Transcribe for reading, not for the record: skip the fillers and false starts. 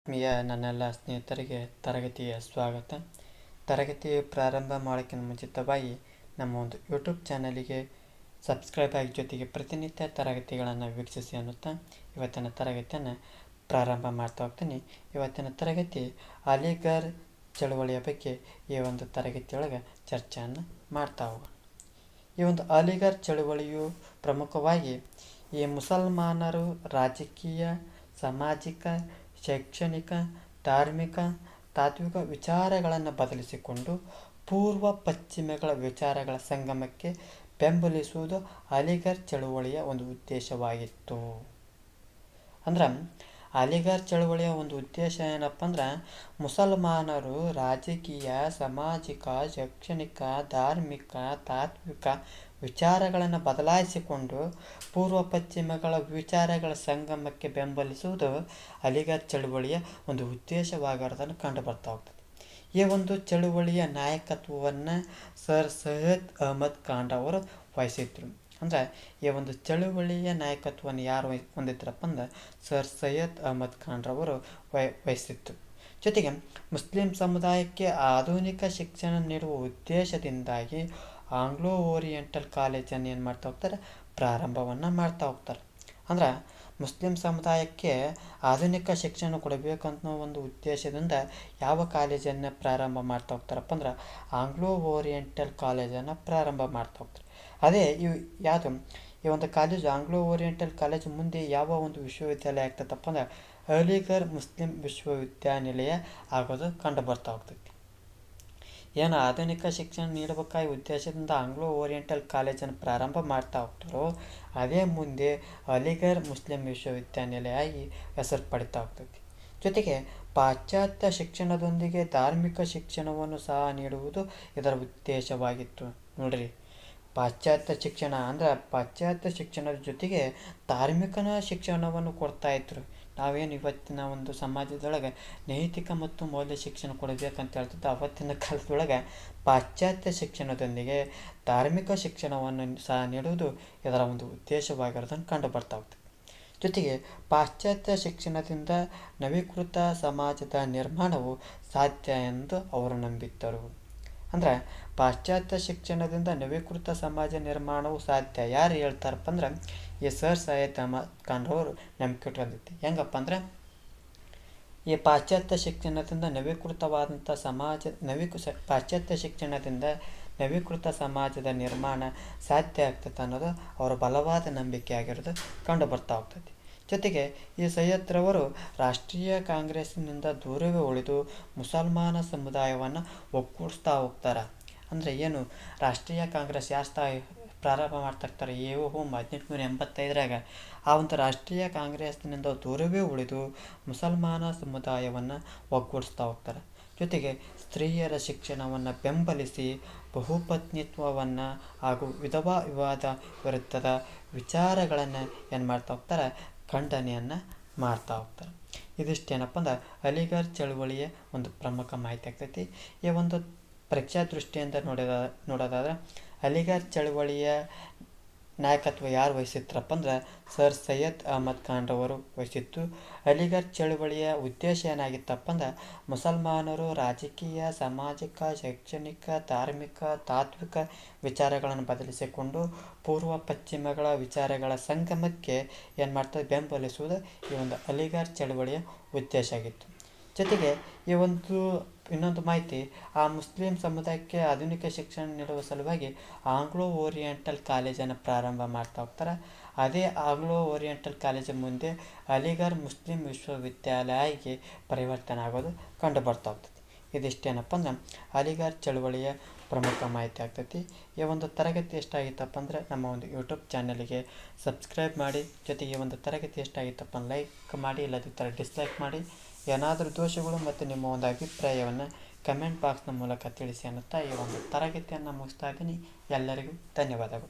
ನನ್ನೆಲ್ಲ ಸ್ನೇಹಿತರಿಗೆ ತರಗತಿಯ ಸ್ವಾಗತ. ತರಗತಿ ಪ್ರಾರಂಭ ಮಾಡೋಕ್ಕಿಂತ ಮುಂಚಿತವಾಗಿ ನಮ್ಮ ಒಂದು ಯೂಟ್ಯೂಬ್ ಚಾನಲಿಗೆ ಸಬ್ಸ್ಕ್ರೈಬ್ ಆಗಿ ಜೊತೆಗೆ ಪ್ರತಿನಿತ್ಯ ತರಗತಿಗಳನ್ನು ವೀಕ್ಷಿಸಿ ಅನ್ನುತ್ತಾ ಇವತ್ತಿನ ತರಗತಿಯನ್ನು ಪ್ರಾರಂಭ ಮಾಡ್ತಾ ಹೋಗ್ತೀನಿ. ಇವತ್ತಿನ ತರಗತಿ ಅಲಿಗರ್ ಚಳುವಳಿಯ ಬಗ್ಗೆ ಈ ಒಂದು ತರಗತಿಯೊಳಗೆ ಚರ್ಚೆಯನ್ನು ಮಾಡ್ತಾ ಹೋಗೋಣ. ಈ ಒಂದು ಅಲಿಗರ್ ಚಳುವಳಿಯು ಪ್ರಮುಖವಾಗಿ ಈ ಮುಸಲ್ಮಾನರು ರಾಜಕೀಯ, ಸಾಮಾಜಿಕ, ಶೈಕ್ಷಣಿಕ, ಧಾರ್ಮಿಕ, ತಾತ್ವಿಕ ವಿಚಾರಗಳನ್ನು ಬದಲಿಸಿಕೊಂಡು ಪೂರ್ವ ಪಶ್ಚಿಮಗಳ ವಿಚಾರಗಳ ಸಂಗಮಕ್ಕೆ ಬೆಂಬಲಿಸುವುದು ಅಲಿಗರ್ ಚಳುವಳಿಯ ಒಂದು ಉದ್ದೇಶವಾಗಿತ್ತು. ಅಂದ್ರೆ ಅಲಿಗರ್ ಚಳುವಳಿಯ ಒಂದು ಉದ್ದೇಶ ಏನಪ್ಪ ಅಂದ್ರೆ, ಮುಸಲ್ಮಾನರು ರಾಜಕೀಯ, ಸಾಮಾಜಿಕ, ಶೈಕ್ಷಣಿಕ, ಧಾರ್ಮಿಕ, ತಾತ್ವಿಕ ವಿಚಾರಗಳನ್ನು ಬದಲಾಯಿಸಿಕೊಂಡು ಪೂರ್ವ ಪಶ್ಚಿಮಗಳ ವಿಚಾರಗಳ ಸಂಗಮಕ್ಕೆ ಬೆಂಬಲಿಸುವುದು ಅಲಿಗರ್ ಚಳುವಳಿಯ ಒಂದು ಉದ್ದೇಶವಾಗಿರೋದನ್ನು ಕಂಡು ಬರ್ತಾ ಹೋಗ್ತದೆ. ಈ ಒಂದು ಚಳುವಳಿಯ ನಾಯಕತ್ವವನ್ನು ಸರ್ ಸೈಯದ್ ಅಹಮದ್ ಖಾನ್ ಅವರು ವಹಿಸಿದ್ರು. ಅಂದರೆ ಈ ಒಂದು ಚಳುವಳಿಯ ನಾಯಕತ್ವವನ್ನು ಯಾರು ಹೊಂದಿದ್ರಪ್ಪ ಅಂದ್ರೆ ಸರ್ ಸೈಯದ್ ಅಹಮದ್ ಖಾನ್ ರವರು ವಹಿಸಿತ್ತು. ಜೊತೆಗೆ ಮುಸ್ಲಿಂ ಸಮುದಾಯಕ್ಕೆ ಆಧುನಿಕ ಶಿಕ್ಷಣ ನೀಡುವ ಉದ್ದೇಶದಿಂದಾಗಿ ಆಂಗ್ಲೋ ಓರಿಯೆಂಟಲ್ ಕಾಲೇಜನ್ನು ಏನು ಮಾಡ್ತಾ ಹೋಗ್ತಾರೆ, ಪ್ರಾರಂಭವನ್ನು ಮಾಡ್ತಾ ಹೋಗ್ತಾರೆ. ಅಂದ್ರೆ ಮುಸ್ಲಿಂ ಸಮುದಾಯಕ್ಕೆ ಆಧುನಿಕ ಶಿಕ್ಷಣ ಕೊಡಬೇಕನ್ನೋ ಒಂದು ಉದ್ದೇಶದಿಂದ ಯಾವ ಕಾಲೇಜನ್ನು ಪ್ರಾರಂಭ ಮಾಡ್ತಾ ಹೋಗ್ತಾರಪ್ಪ ಅಂದ್ರೆ ಆಂಗ್ಲೋ ಓರಿಯೆಂಟಲ್ ಕಾಲೇಜನ್ನು ಪ್ರಾರಂಭ ಮಾಡ್ತಾ ಹೋಗ್ತಾರೆ. ಅದೇ ಈ ಒಂದು ಕಾಲೇಜು ಆಂಗ್ಲೋ ಓರಿಯೆಂಟಲ್ ಕಾಲೇಜು ಮುಂದೆ ಯಾವ ಒಂದು ವಿಶ್ವವಿದ್ಯಾಲಯ ಆಗ್ತದಪ್ಪ ಅಂದ್ರೆ ಅಲಿಗರ್ ಮುಸ್ಲಿಂ ವಿಶ್ವವಿದ್ಯಾನಿಲಯ ಆಗೋದು ಕಂಡು ಬರ್ತಾ ಹೋಗ್ತೈತಿ. ಏನು ಆಧುನಿಕ ಶಿಕ್ಷಣ ನೀಡಬೇಕಾಗಿ ಉದ್ದೇಶದಿಂದ ಆಂಗ್ಲೋ ಓರಿಯೆಂಟಲ್ ಕಾಲೇಜನ್ನು ಪ್ರಾರಂಭ ಮಾಡ್ತಾ ಹೋಗ್ತಾರೋ ಅದೇ ಮುಂದೆ ಅಲಿಗರ್ ಮುಸ್ಲಿಂ ವಿಶ್ವವಿದ್ಯಾನಿಲಯ ಆಗಿ ಹೆಸರು ಪಡಿತಾ ಹೋಗ್ತೈತಿ. ಜೊತೆಗೆ ಪಾಶ್ಚಾತ್ಯ ಶಿಕ್ಷಣದೊಂದಿಗೆ ಧಾರ್ಮಿಕ ಶಿಕ್ಷಣವನ್ನು ಸಹ ನೀಡುವುದು ಇದರ ಉದ್ದೇಶವಾಗಿತ್ತು. ನೋಡ್ರಿ, ಪಾಶ್ಚಾತ್ಯ ಶಿಕ್ಷಣ ಅಂದ್ರೆ ಪಾಶ್ಚಾತ್ಯ ಶಿಕ್ಷಣದ ಜೊತೆಗೆ ಧಾರ್ಮಿಕನ ಶಿಕ್ಷಣವನ್ನು ಕೊಡ್ತಾ ಇದ್ರು. ನಾವೇನು ಇವತ್ತಿನ ಒಂದು ಸಮಾಜದೊಳಗೆ ನೈತಿಕ ಮತ್ತು ಮೌಲ್ಯ ಶಿಕ್ಷಣ ಕೊಡಬೇಕಂತ ಹೇಳ್ತಿದ್ದು, ಅವತ್ತಿನ ಕಾಲದೊಳಗೆ ಪಾಶ್ಚಾತ್ಯ ಶಿಕ್ಷಣದೊಂದಿಗೆ ಧಾರ್ಮಿಕ ಶಿಕ್ಷಣವನ್ನು ಸಹ ನೀಡುವುದು ಇದರ ಒಂದು ಉದ್ದೇಶವಾಗಿರೋದನ್ನು ಕಂಡು ಬರ್ತಾ ಹೋಗ್ತದೆ. ಜೊತೆಗೆ ಪಾಶ್ಚಾತ್ಯ ಶಿಕ್ಷಣದಿಂದ ನವೀಕೃತ ಸಮಾಜದ ನಿರ್ಮಾಣವು ಸಾಧ್ಯ ಎಂದು ಅವರು ನಂಬಿದ್ದರು. ಅಂದ್ರೆ ಪಾಶ್ಚಾತ್ಯ ಶಿಕ್ಷಣದಿಂದ ನವೀಕೃತ ಸಮಾಜ ನಿರ್ಮಾಣವು ಸಾಧ್ಯ ಯಾರು ಹೇಳ್ತಾರಪ್ಪ ಅಂದ್ರೆ ಈ ಸರ್ ಸೈಯದ್ ಅಹಮದ್ ಖಾನ್ ರವರು ನಂಬಿಕೆ ಇಟ್ಕೊಂಡಿದ್ದೆ. ಹೆಂಗಪ್ಪ ಅಂದ್ರೆ ಈ ಪಾಶ್ಚಾತ್ಯ ಶಿಕ್ಷಣದಿಂದ ನವೀಕೃತವಾದಂಥ ಪಾಶ್ಚಾತ್ಯ ಶಿಕ್ಷಣದಿಂದ ನವೀಕೃತ ಸಮಾಜದ ನಿರ್ಮಾಣ ಸಾಧ್ಯ ಆಗ್ತದೆ ಅನ್ನೋದು ಅವರ ಬಲವಾದ ನಂಬಿಕೆ ಆಗಿರೋದು ಕಂಡು ಬರ್ತಾ ಹೋಗ್ತದೆ. ಜೊತೆಗೆ ಈ ಸೈಯದ್ರವರು ರಾಷ್ಟ್ರೀಯ ಕಾಂಗ್ರೆಸ್ನಿಂದ ದೂರವೇ ಉಳಿದು ಮುಸಲ್ಮಾನ ಸಮುದಾಯವನ್ನು ಒಗ್ಗೂಡಿಸ್ತಾ ಹೋಗ್ತಾರೆ. ಅಂದರೆ ಏನು ರಾಷ್ಟ್ರೀಯ ಕಾಂಗ್ರೆಸ್ ಯಾರು ಪ್ರಾರಂಭ ಮಾಡ್ತಾ ಇರ್ತಾರೆ, 1885ರಾಗ ಆ ಒಂದು ರಾಷ್ಟ್ರೀಯ ಕಾಂಗ್ರೆಸ್ನಿಂದ ದೂರವೇ ಉಳಿದು ಮುಸಲ್ಮಾನ ಸಮುದಾಯವನ್ನು ಒಗ್ಗೂಡಿಸ್ತಾ ಹೋಗ್ತಾರೆ. ಜೊತೆಗೆ ಸ್ತ್ರೀಯರ ಶಿಕ್ಷಣವನ್ನು ಬೆಂಬಲಿಸಿ ಬಹುಪತ್ನಿತ್ವವನ್ನು ಹಾಗೂ ವಿಧವಾ ವಿವಾದ ವಿರುದ್ಧದ ವಿಚಾರಗಳನ್ನು ಏನು ಮಾಡ್ತಾ ಹೋಗ್ತಾರೆ, ಖಂಡನೆಯನ್ನು ಮಾಡ್ತಾ ಹೋಗ್ತಾರೆ. ಇದಿಷ್ಟೇನಪ್ಪ ಅಂದ್ರೆ ಅಲಿಗರ್ ಚಳುವಳಿಯ ಒಂದು ಪ್ರಮುಖ ಮಾಹಿತಿ ಆಗ್ತೈತಿ. ಈ ಒಂದು ಪರೀಕ್ಷಾ ದೃಷ್ಟಿಯಿಂದ ನೋಡೋದಾದ್ರೆ ಅಲಿಗರ್ ಚಳುವಳಿಯ ನಾಯಕತ್ವ ಯಾರು ವಹಿಸಿದ್ರಪ್ಪ ಅಂದ್ರೆ ಸರ್ ಸೈಯದ್ ಅಹಮದ್ ಖಾನ್ ರವರು ವಹಿಸಿದ್ದು. ಅಲಿಗರ್ ಚಳುವಳಿಯ ಉದ್ದೇಶ ಏನಾಗಿತ್ತಪ್ಪ ಅಂದ್ರೆ ಮುಸಲ್ಮಾನರು ರಾಜಕೀಯ, ಸಾಮಾಜಿಕ, ಶೈಕ್ಷಣಿಕ, ಧಾರ್ಮಿಕ, ತಾತ್ವಿಕ ವಿಚಾರಗಳನ್ನು ಬದಲಿಸಿಕೊಂಡು ಪೂರ್ವ ಪಶ್ಚಿಮಗಳ ವಿಚಾರಗಳ ಸಂಗಮಕ್ಕೆ ಏನು ಮಾಡ್ತಾರೆ, ಬೆಂಬಲಿಸುವುದು ಈ ಒಂದು ಅಲಿಗರ್ ಚಳುವಳಿಯ ಉದ್ದೇಶ ಆಗಿತ್ತು. ಜೊತೆಗೆ ಈ ಒಂದು ಇನ್ನೊಂದು ಮಾಹಿತಿ, ಆ ಮುಸ್ಲಿಂ ಸಮುದಾಯಕ್ಕೆ ಆಧುನಿಕ ಶಿಕ್ಷಣ ನೀಡುವ ಸಲುವಾಗಿ ಆಂಗ್ಲೋ ಓರಿಯೆಂಟಲ್ ಕಾಲೇಜನ್ನು ಪ್ರಾರಂಭ ಮಾಡ್ತಾ ಹೋಗ್ತಾರೆ. ಅದೇ ಆಂಗ್ಲೋ ಓರಿಯೆಂಟಲ್ ಕಾಲೇಜ್ ಮುಂದೆ ಅಲಿಗರ್ ಮುಸ್ಲಿಂ ವಿಶ್ವವಿದ್ಯಾಲಯಕ್ಕೆ ಪರಿವರ್ತನೆ ಆಗೋದು ಕಂಡು ಬರ್ತಾ ಹೋಗ್ತದೆ. ಇದಿಷ್ಟೇನಪ್ಪ ಅಂದ್ರೆ ಅಲಿಗರ್ ಚಳುವಳಿಯ ಪ್ರಮುಖ ಮಾಹಿತಿ ಆಗ್ತೈತಿ. ಈ ಒಂದು ತರಗತಿ ಎಷ್ಟಾಗಿತ್ತಪ್ಪ ಅಂದ್ರೆ ನಮ್ಮ ಒಂದು ಯೂಟ್ಯೂಬ್ ಚಾನಲಿಗೆ ಸಬ್ಸ್ಕ್ರೈಬ್ ಮಾಡಿ. ಜೊತೆಗೆ ಈ ಒಂದು ತರಗತಿ ಎಷ್ಟಾಗಿತ್ತಪ್ಪ ಲೈಕ್ ಮಾಡಿ, ಇಲ್ಲದಿದ್ದರೆ ಡಿಸ್ಲೈಕ್ ಮಾಡಿ. ಏನಾದರೂ ದೋಷಗಳು ಮತ್ತು ನಿಮ್ಮ ಒಂದು ಅಭಿಪ್ರಾಯವನ್ನು ಕಮೆಂಟ್ ಬಾಕ್ಸ್ನ ಮೂಲಕ ತಿಳಿಸಿ ಅನ್ನುತ್ತಾ ಈ ಒಂದು ತರಗತಿಯನ್ನು ಮುಗಿಸ್ತಾ ಇದ್ದೀನಿ. ಎಲ್ಲರಿಗೂ ಧನ್ಯವಾದಗಳು.